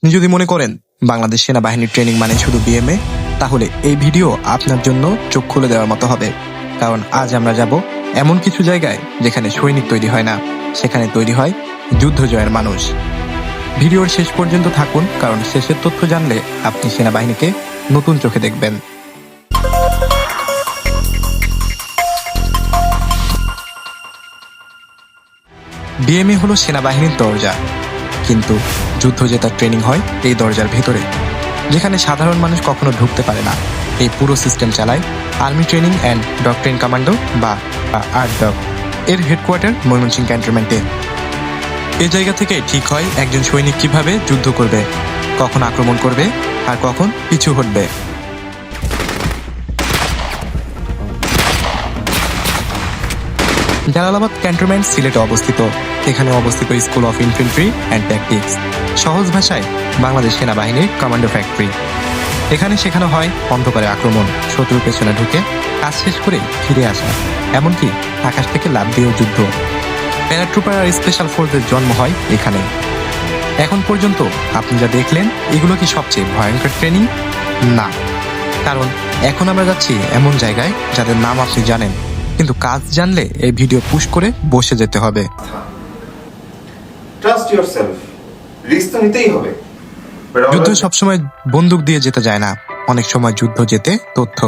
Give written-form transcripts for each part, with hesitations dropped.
আপনি যদি মনে করেন বাংলাদেশ সেনাবাহিনীর ট্রেনিং মানে শুধু বিএমএ, তাহলে এই ভিডিও আপনার জন্য চোখ খুলে দেওয়ার মতো হবে। কারণ আজ আমরা যাব এমন কিছু জায়গায় যেখানে সৈনিক তৈরি হয় না, সেখানে তৈরি হয় যুদ্ধ জয়ের মানুষ। ভিডিওর শেষ পর্যন্ত থাকুন, কারণ শেষের তথ্য জানলে আপনি সেনাবাহিনীকে নতুন চোখে দেখবেন। বিএমএ হলো সেনাবাহিনীর দরজা, কিন্তু যুদ্ধ জেতার ট্রেনিং হয় এই দরজার ভেতরে, যেখানে সাধারণ মানুষ কখনো ঢুকতে পারে না। এই পুরো সিস্টেম চালায় army training and doctrine commando বা আরডক। এর হেডকোয়ার্টার ময়মনসিংহ ক্যান্টনমেন্টে। এই জায়গা থেকে ঠিক হয় একজন সৈনিক কিভাবে যুদ্ধ করবে, কখন আক্রমণ করবে আর কখন পিছু হটবে। জালালাবাদ ক্যান্টনমেন্ট সিলেটে অবস্থিত। এখানে অবস্থিত school of infantry and tactics, সহজ ভাষায় বাংলাদেশ সেনাবাহিনীর কমান্ডো ফ্যাক্টরি। এখানে শেখানো হয় অন্ধকারে আক্রমণ, শত্রুর পেছনে ঢুকে কাজ শেষ করে ফিরে আসা, এমনকি আকাশ থেকে লাফ দিয়েও যুদ্ধ। প্যারাট্রুপার আর স্পেশাল ফোর্সের জন্ম হয় এখানে। এখন পর্যন্ত আপনি যা দেখলেন, এগুলো কি সবচেয়ে ভয়ঙ্কর ট্রেনিং? না, কারণ এখন আমরা যাচ্ছি এমন জায়গায় যাদের নাম আপনি জানেন, কিন্তু কাজ জানলে এই ভিডিও পুশ করে বসে যেতে হবে। ট্রাস্ট ইয়োরসেলফ, রিস্ক তো নিতেই হবে। যুদ্ধ সবসময় বন্দুক দিয়ে যেতে যায় না, অনেক সময় যুদ্ধ যেতে তথ্য,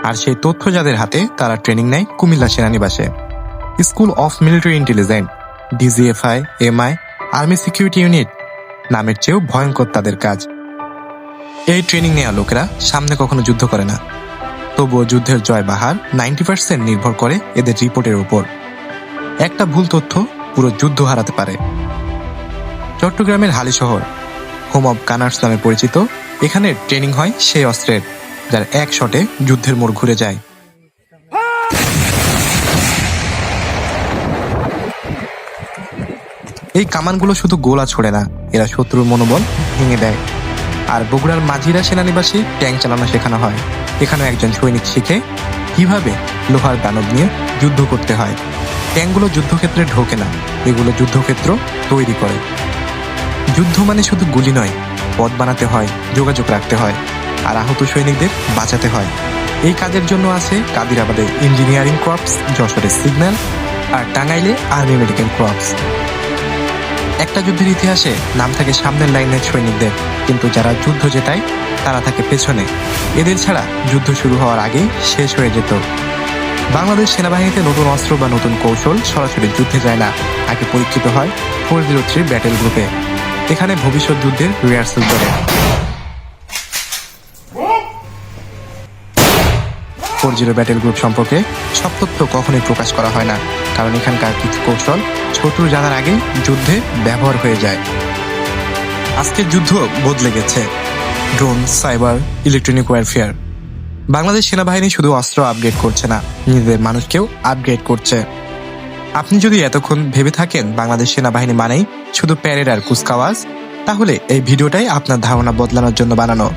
আর সেই তথ্য যাদের হাতে তারা ট্রেনিং নেয় কুমিল্লা সেনানিবাসে। School of military intelligence, DGFI, MI, army security unit, নামের চেয়েও ভয়ঙ্কর তাদের কাজ। এই ট্রেনিং নেওয়া লোকেরা সামনে কখনো যুদ্ধ করে না, তবুও যুদ্ধের জয় বাহার 90% নির্ভর করে এদের রিপোর্টের উপর। একটা ভুল তথ্য পুরো যুদ্ধ হারাতে পারে। চট্টগ্রামের হালি শহর, হোম অব গানার্স নামে পরিচিত, এখানে ট্রেনিং হয় সেই অস্ত্রের যার এক শটে যুদ্ধের মোড় ঘুরে যায়। এই কামানগুলো শুধু গোলা ছোড়ে না, এরা শত্রুর মনোবল ভেঙে দেয়। আর বগুড়ার মাঝিরা সেনানিবাসে ট্যাঙ্ক চালানো শেখানো হয়। এখানে একজন সৈনিক শিখে কিভাবে লোহার দানব নিয়ে যুদ্ধ করতে হয়। ট্যাঙ্কগুলো যুদ্ধক্ষেত্রে ঢোকে না, এগুলো যুদ্ধক্ষেত্র তৈরি করে। যুদ্ধ মানে শুধু গুলি নয়, পথ বানাতে হয়, যোগাযোগ রাখতে হয়, আর আহত সৈনিকদের বাঁচাতে হয়। এই কাজের জন্য আছে কাদিরাবাদে ইঞ্জিনিয়ারিং ক্রপস, যশোরে সিগন্যাল, আর টাঙ্গাইলে আর্মি মেডিকেল ক্রপস। একটা যুদ্ধের ইতিহাসে নাম থাকে সামনের লাইনের সৈনিকদের, কিন্তু যারা যুদ্ধ জেতায় তারা থাকে পেছনে। এদের ছাড়া যুদ্ধ শুরু হওয়ার আগেই শেষ হয়ে যেত। বাংলাদেশ সেনাবাহিনীতে নতুন অস্ত্র বা নতুন কৌশল সরাসরি যুদ্ধে যায় না, আগে পরীক্ষিত হয় 403 ব্যাটেল গ্রুপে। এখানে ভবিষ্যৎ যুদ্ধের রিহার্সাল করে। 40 ব্যাটেল গ্রুপ সম্পর্কে সব তথ্য কখনোই প্রকাশ করা হয় না, কারণ এখানকার কিছু কৌশল শত্রু জানার আগেই যুদ্ধে ব্যবহার হয়ে যায়। আজকের যুদ্ধ বদলে গেছে। Drone, cyber, electronic warfare. Bangladesh সেনাবাহিনী শুধু অস্ত্র আপগ্রেড করছে না, নিজেদের মানুষকেও আপগ্রেড করছে। আপনি যদি এতক্ষণ ভেবে থাকেন বাংলাদেশ সেনাবাহিনী মানেই শুধু প্যারেড আর কুচকাওয়াজ, তাহলে এই ভিডিওটাই আপনার ধারণা বদলানোর জন্য বানানো।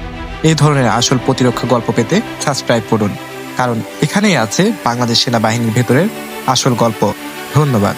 এই ধরনের আসল প্রতিরক্ষা গল্প পেতে সাবস্ক্রাইব করুন, কারণ এখানেই আছে বাংলাদেশ সেনাবাহিনীর ভেতরের আসল গল্প। ধন্যবাদ।